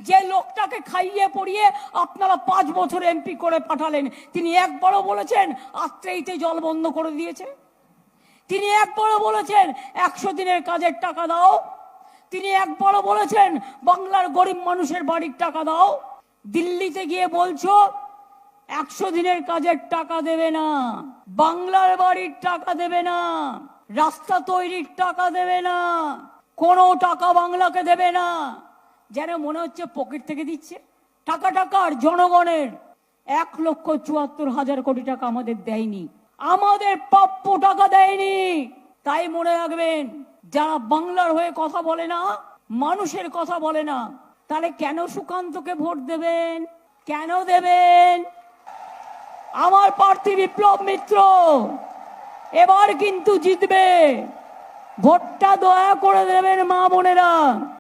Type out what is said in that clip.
যে লোকটাকে খাইয়ে পড়িয়ে আপনারা 5 বছর এমপি করে পাঠালেন, তিনি একবারও বলেছেন আত্রেইতে জল বন্ধ করে দিয়েছে? তিনি একবারও বলেছেন 100 দিনের কাজের টাকা দাও? তিনি একবারও বলেছেন বাংলার গরিব মানুষের বাড়ির টাকা দাও? দিল্লিতে গিয়ে বলছো 100 দিনের কাজের টাকা দেবে না, বাংলার বাড়ির টাকা দেবে না, রাস্তা তৈরির টাকা দেবে না, কোনো টাকা বাংলাকে দেবে না। যেন মনে হচ্ছে পকেট থেকে দিচ্ছে। টাকাটা কার? জনগণের। 1,74,000 কোটি টাকা আমাদের দেয়নি, আমাদের প্রাপ্য টাকা দেয়নি। তাই মনে রাখবেন, যারা বাংলার হয়ে কথা বলে না, মানুষের কথা বলে না, তাহলে কেন সুকান্তকে ভোট দেবেন? কেন দেবেন? আমার প্রার্থী বিপ্লব মিত্র এবার কিন্তু জিতবে। ভোটটা দয়া করে দেবেন মা বোনেরা।